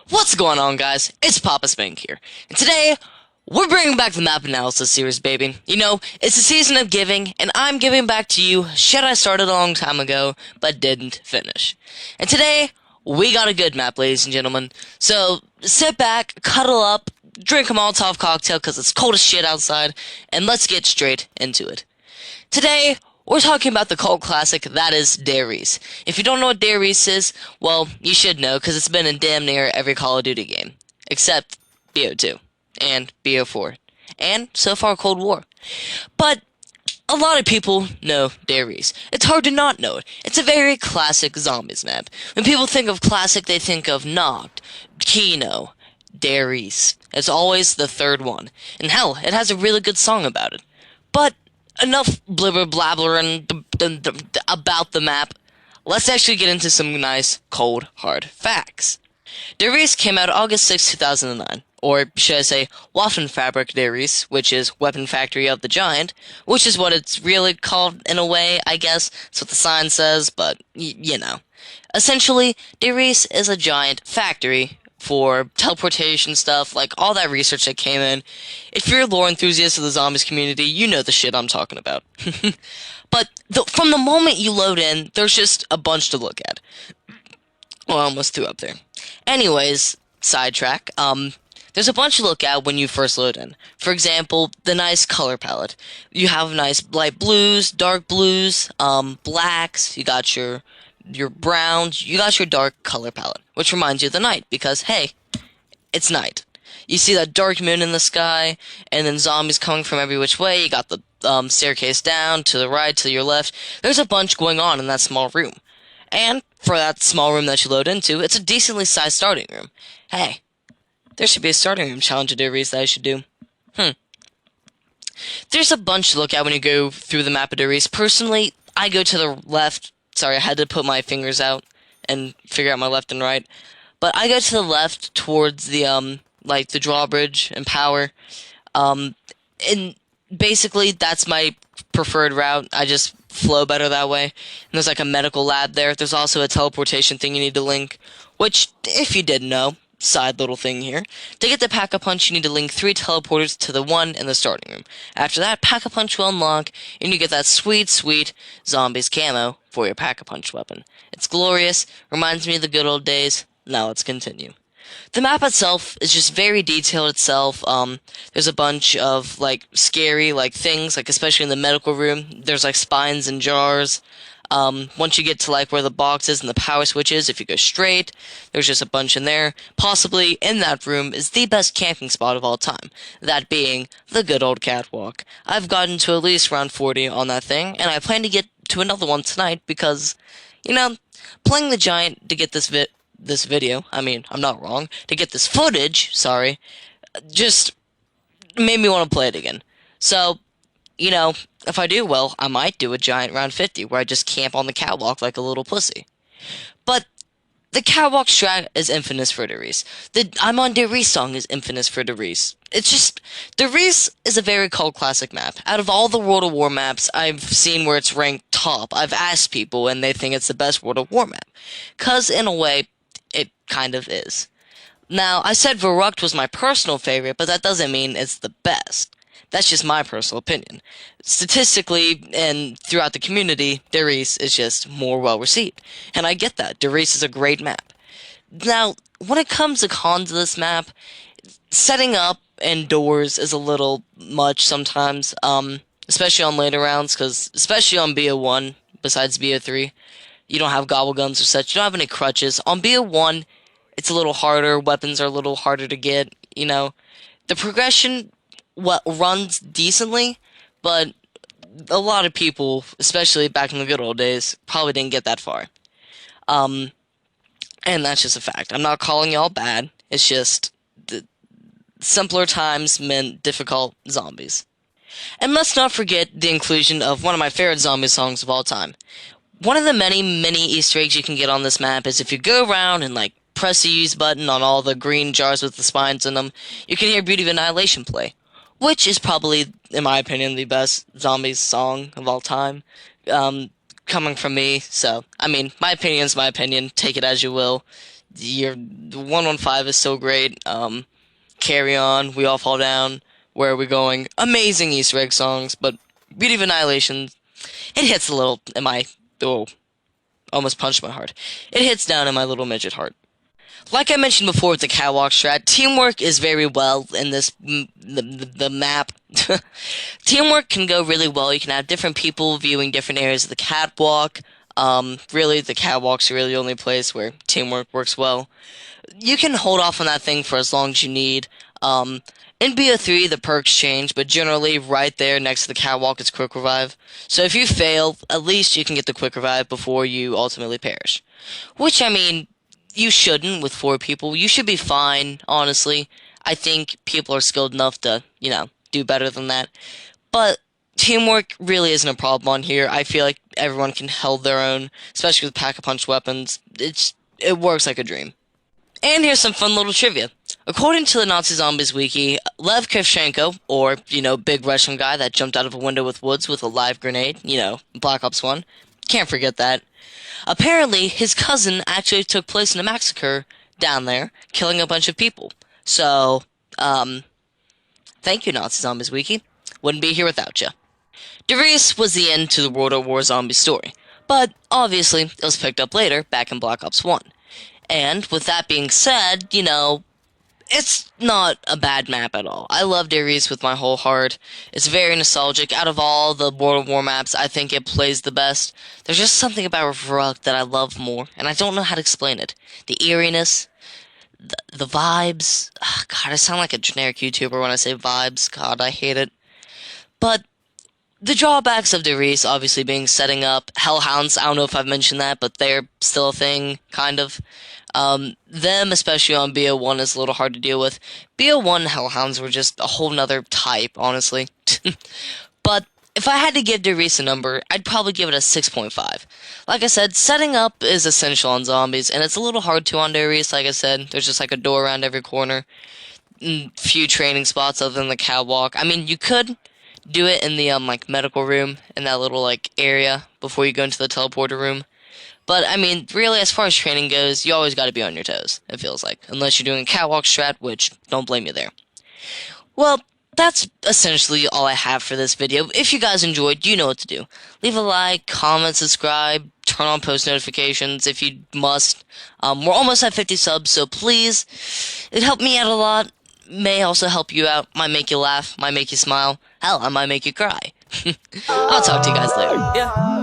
What's going on, guys? It's Papa Spank here, and today we're bringing back the map analysis series, baby. You know, it's a season of giving, and I'm giving back to you shit I started a long time ago, but didn't finish. And today, we got a good map, ladies and gentlemen. So, sit back, cuddle up, drink a Molotov cocktail because it's cold as shit outside, and let's get straight into it. Today, we're talking about the cult classic that is Riese. If you don't know what Riese is, well, you should know because it's been in damn near every Call of Duty game. Except BO2 and BO4 and so far Cold War. But a lot of people know Riese. It's hard to not know it. It's a very classic zombies map. When people think of classic, they think of Noct, Kino, Riese. It's always the third one. And hell, it has a really good song about it. But enough blibber blabbering about the map. Let's actually get into some nice, cold, hard facts. Riese came out August 6, 2009. Or should I say, Waffenfabrik Riese, which is Weapon Factory of the Giant, which is what it's really called in a way, I guess. That's what the sign says, but, you know. Essentially, Riese is a giant factory for teleportation stuff, like all that research that came in. If you're a lore enthusiast of the zombies community, you know the shit I'm talking about. But from the moment you load in, there's just a bunch to look at. Well, I almost threw up there. Anyways, sidetrack. There's a bunch to look at when you first load in. For example, the nice color palette. You have nice light blues, dark blues, blacks. You got your browns. You got your dark color palette, which reminds you of the night because hey, it's night. You see that dark moon in the sky, and then zombies coming from every which way. You got the staircase down to the right, to your left. There's a bunch going on in that small room. And for that small room that you load into, it's a decently sized starting room. Hey, there should be a starting room challenge at Riese that I should do. There's a bunch to look at when you go through the map of Riese. Personally, I go to the left. Sorry, I had to put my fingers out and figure out my left and right. But I go to the left towards the, like, the drawbridge and power. And basically, that's my preferred route. I just flow better that way. And there's, like, a medical lab there. There's also a teleportation thing you need to link. Which, if you didn't know, side little thing here. To get the Pack-a-Punch, you need to link 3 teleporters to the one in the starting room. After that, Pack-a-Punch will unlock, and you get that sweet, sweet zombies camo for your Pack-a-Punch weapon. It's glorious, reminds me of the good old days. Now let's continue. The map itself is just very detailed itself. There's a bunch of, like, scary, like, things, like, especially in the medical room. There's, like, spines and jars. Once you get to, like, where the box is and the power switch is, if you go straight, there's just a bunch in there. Possibly, in that room, is the best camping spot of all time. That being the good old catwalk. I've gotten to at least round 40 on that thing, and I plan to get to another one tonight because, you know, playing the giant to get this video, I mean, I'm not wrong, to get this footage, sorry, just made me want to play it again. So, you know, if I do well, I might do a giant round 50 where I just camp on the catwalk like a little pussy. But the catwalk strat is infamous for Riese. The I'm on Riese song is infamous for Riese. It's just, Riese is a very cult classic map. Out of all the World of War maps I've seen where it's ranked top, I've asked people and they think it's the best World of War map. 'Cause in a way, it kind of is. Now, I said Verrucht was my personal favorite, but that doesn't mean it's the best. That's just my personal opinion. Statistically, and throughout the community, Riese is just more well-received. And I get that. Riese is a great map. Now, when it comes to cons of this map, setting up indoors is a little much sometimes, especially on later rounds, because especially on BO1, besides BO3, you don't have gobble guns or such. You don't have any crutches. On BO1, it's a little harder. Weapons are a little harder to get, you know. The progression runs decently, but a lot of people, especially back in the good old days, probably didn't get that far. And that's just a fact. I'm not calling y'all bad. It's just the simpler times meant difficult zombies. And let's not forget the inclusion of one of my favorite zombie songs of all time. One of the many, many Easter eggs you can get on this map is if you go around and, like, press the use button on all the green jars with the spines in them, you can hear Beauty of Annihilation play. Which is probably, in my opinion, the best zombies song of all time. Coming from me, so, I mean, my opinion's my opinion, take it as you will. Your 115 is so great. Carry On, We All Fall Down, Where Are We Going? Amazing Easter egg songs, but Beauty of Annihilation, it hits a little in my, oh, almost punched my heart. It hits down in my little midget heart. Like I mentioned before with the catwalk strat, teamwork is very well in this the map. Teamwork can go really well. You can have different people viewing different areas of the catwalk. Really, the catwalk's really the only place where teamwork works well. You can hold off on that thing for as long as you need. In BO3, the perks change, but generally, right there next to the catwalk is Quick Revive. So if you fail, at least you can get the Quick Revive before you ultimately perish. Which, I mean, you shouldn't with 4 people. You should be fine, honestly. I think people are skilled enough to, do better than that. But teamwork really isn't a problem on here. I feel like everyone can hold their own, especially with pack-a-punch weapons. It works like a dream. And here's some fun little trivia. According to the Nazi Zombies wiki, Lev Kravchenko, or, big Russian guy that jumped out of a window with woods with a live grenade, Black Ops 1, can't forget that. Apparently, his cousin actually took place in a massacre down there, killing a bunch of people. So, thank you, Nazi Zombies wiki. Wouldn't be here without you. Riese was the end to the World at War zombie story, but obviously, it was picked up later, back in Black Ops 1. And with that being said, it's not a bad map at all. I love Riese with my whole heart. It's very nostalgic. Out of all the World of War maps, I think it plays the best. There's just something about Ruk that I love more, and I don't know how to explain it. The eeriness, the vibes. God, I sound like a generic YouTuber when I say vibes. God, I hate it. But the drawbacks of Riese obviously being setting up Hellhounds. I don't know if I've mentioned that, but they're still a thing, kind of. Them, especially on BO1, is a little hard to deal with. BO1 Hellhounds were just a whole nother type, honestly. But if I had to give Riese a number, I'd probably give it a 6.5. Like I said, setting up is essential on zombies, and it's a little hard to on Riese, like I said. There's just like a door around every corner. Few training spots other than the catwalk. I mean, you could do it in the, medical room, in that little, area before you go into the teleporter room. But, I mean, really, as far as training goes, you always gotta be on your toes, it feels like. Unless you're doing a catwalk strat, which, don't blame you there. Well, that's essentially all I have for this video. If you guys enjoyed, you know what to do. Leave a like, comment, subscribe, turn on post notifications if you must. We're almost at 50 subs, so please, it helped me out a lot. May also help you out, might make you laugh, might make you smile. Hell, I might make you cry. I'll talk to you guys later. Yeah.